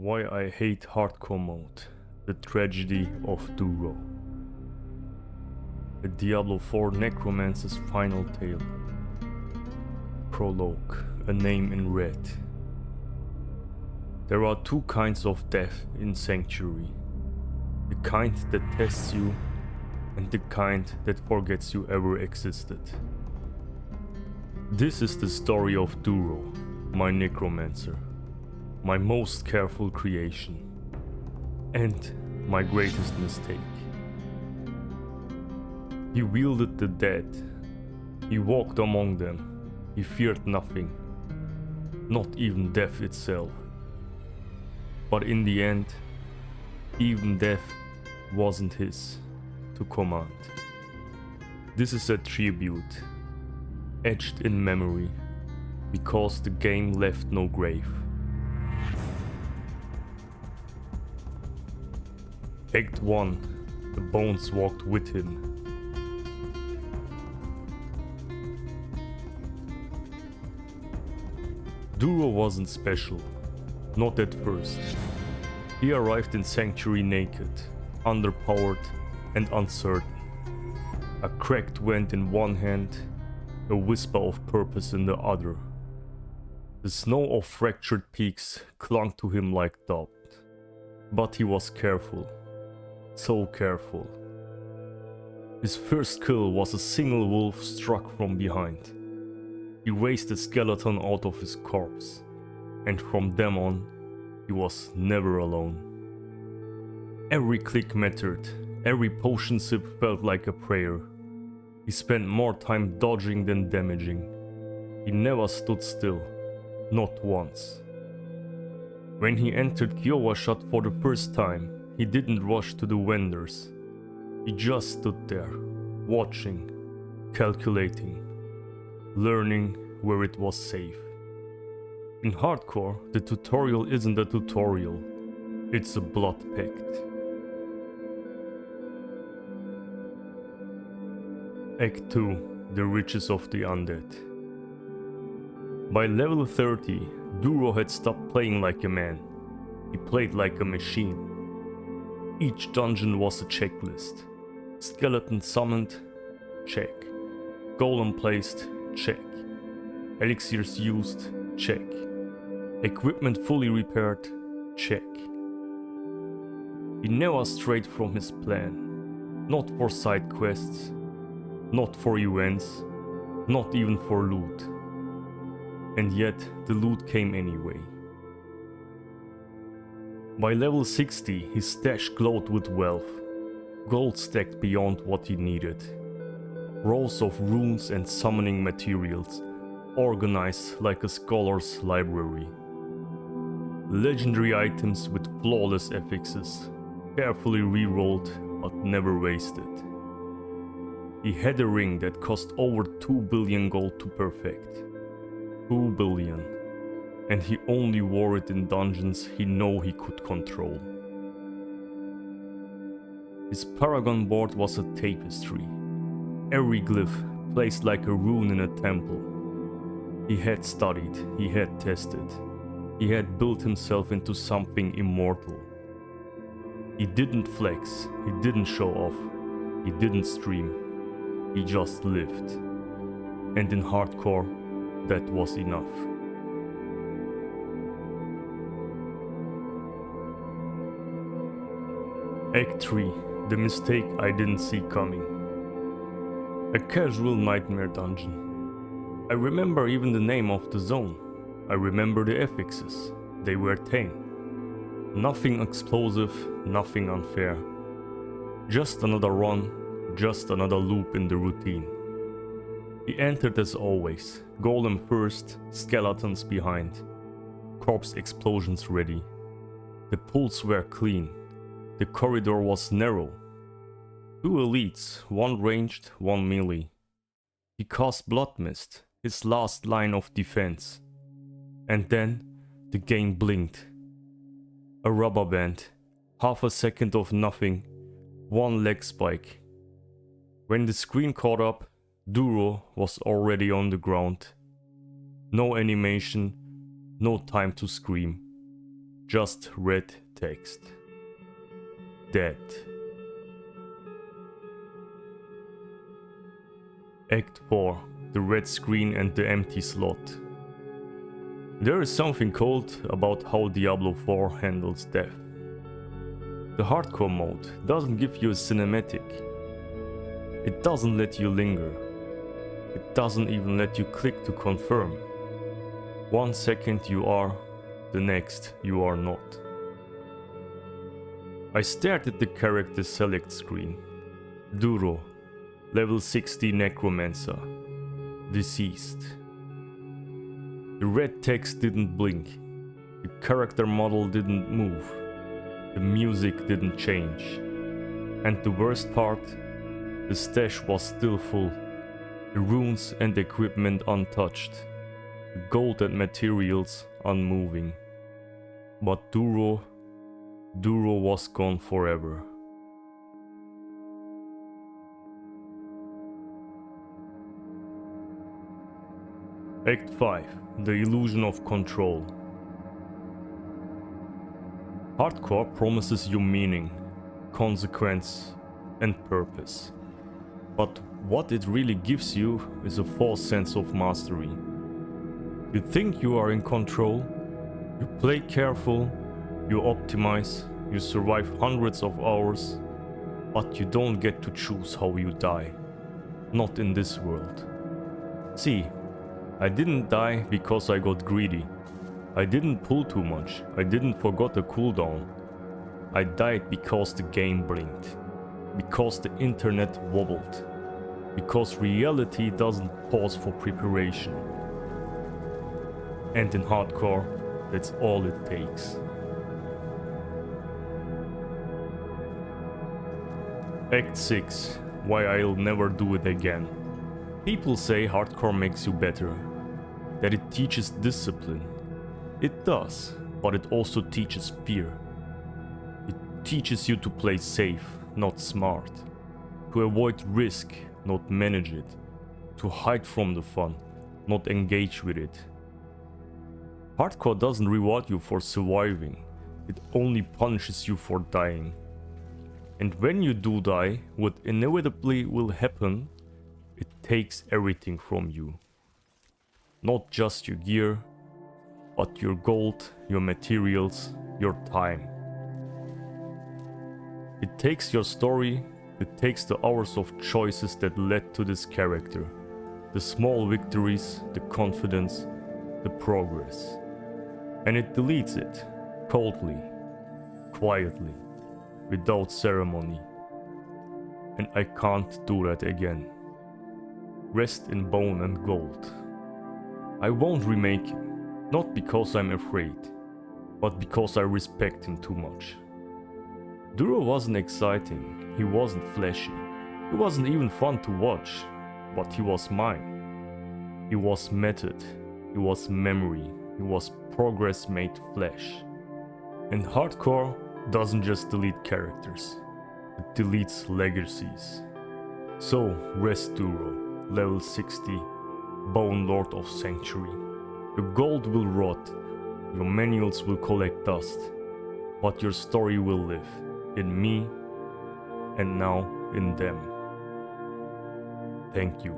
Why I hate hardcore mode. The tragedy of Duro. A Diablo 4 Necromancer's final tale. Prologue. A name in red. There are two kinds of death in Sanctuary. The kind that tests you, and the kind that forgets you ever existed. This is the story of Duro, my Necromancer. My most careful creation. And my greatest mistake. He wielded the dead. He walked among them. He feared nothing. Not even death itself. But in the end, even death wasn't his to command. This is a tribute, etched in memory, because the game left no grave. Act 1. The bones walked with him. Duro wasn't special, not at first. He arrived in Sanctuary naked, underpowered and uncertain. A cracked vent in one hand, a whisper of purpose in the other. The snow of fractured peaks clung to him like doubt. But he was careful. So careful. His first kill was a single wolf struck from behind. He raised the skeleton out of his corpse, and from then on, he was never alone. Every click mattered, every potion sip felt like a prayer. He spent more time dodging than damaging. He never stood still, not once. When he entered Kiowa-shut for the first time, he didn't rush to the vendors. He just stood there, watching, calculating, learning where it was safe. In hardcore, the tutorial isn't a tutorial, it's a blood pact. Act 2. The Riches of the Undead. By level 30, Duro had stopped playing like a man. He played like a machine. Each dungeon was a checklist. Skeleton summoned, check. Golem placed, check. Elixirs used, check. Equipment fully repaired, check. He never strayed from his plan. Not for side quests, not for events, not even for loot. And yet, the loot came anyway. By level 60, his stash glowed with wealth. Gold stacked beyond what he needed. Rows of runes and summoning materials, organized like a scholar's library. Legendary items with flawless affixes, carefully re-rolled but never wasted. He had a ring that cost over 2 billion gold to perfect. 2 billion. And he only wore it in dungeons he knew he could control. His paragon board was a tapestry. Every glyph placed like a rune in a temple. He had studied, he had tested. He had built himself into something immortal. He didn't flex, he didn't show off, he didn't stream. He just lived. And in hardcore, that was enough. Act 3. The mistake I didn't see coming. A casual nightmare dungeon. I remember even the name of the zone. I remember the affixes. They were tame. Nothing explosive, nothing unfair. Just another run, just another loop in the routine. He entered as always. Golem first, skeletons behind. Corpse explosions ready. The pulls were clean. The corridor was narrow. 2 elites, one ranged, one melee. He cast Blood Mist, his last line of defense. And then, the game blinked. A rubber band, half a second of nothing, one leg spike. When the screen caught up, Duro was already on the ground. No animation, no time to scream. Just red text. Dead. Act 4. The red screen and the empty slot. There is something cold about how Diablo 4 handles death. The hardcore mode doesn't give you a cinematic. It doesn't let you linger. It doesn't even let you click to confirm. 1 second you are, the next you are not. I stared at the character select screen. Duro, level 60 Necromancer. Deceased. The red text didn't blink. The character model didn't move. The music didn't change. And the worst part, the stash was still full. The runes and equipment untouched. The gold and materials unmoving. But Duro was gone forever. Act 5. The illusion of control. Hardcore promises you meaning, consequence, and purpose. But what it really gives you is a false sense of mastery. You think you are in control, you play careful, you optimize, you survive hundreds of hours, but you don't get to choose how you die. Not in this world. See, I didn't die because I got greedy. I didn't pull too much. I didn't forget the cooldown. I died because the game blinked. Because the internet wobbled. Because reality doesn't pause for preparation. And in hardcore, that's all it takes. Act 6. Why I'll never do it again. People say hardcore makes you better. That it teaches discipline. It does, but it also teaches fear. It teaches you to play safe, not smart. To avoid risk, not manage it. To hide from the fun, not engage with it. Hardcore doesn't reward you for surviving. It only punishes you for dying. And when you do die, what inevitably will happen, it takes everything from you. Not just your gear, but your gold, your materials, your time. It takes your story, it takes the hours of choices that led to this character. The small victories, the confidence, the progress. And it deletes it, coldly, quietly, without ceremony. And I can't do that again. Rest in bone and gold. I won't remake him, not because I'm afraid, but because I respect him too much. Duro wasn't exciting, he wasn't flashy, he wasn't even fun to watch, but he was mine. He was method, he was memory, he was progress made flesh. And hardcore doesn't just delete characters, it deletes legacies. So rest Duro, level 60. Bone Lord of Sanctuary. Your gold will rot, your manuals will collect dust, but your story will live, in me, and now in them. Thank you.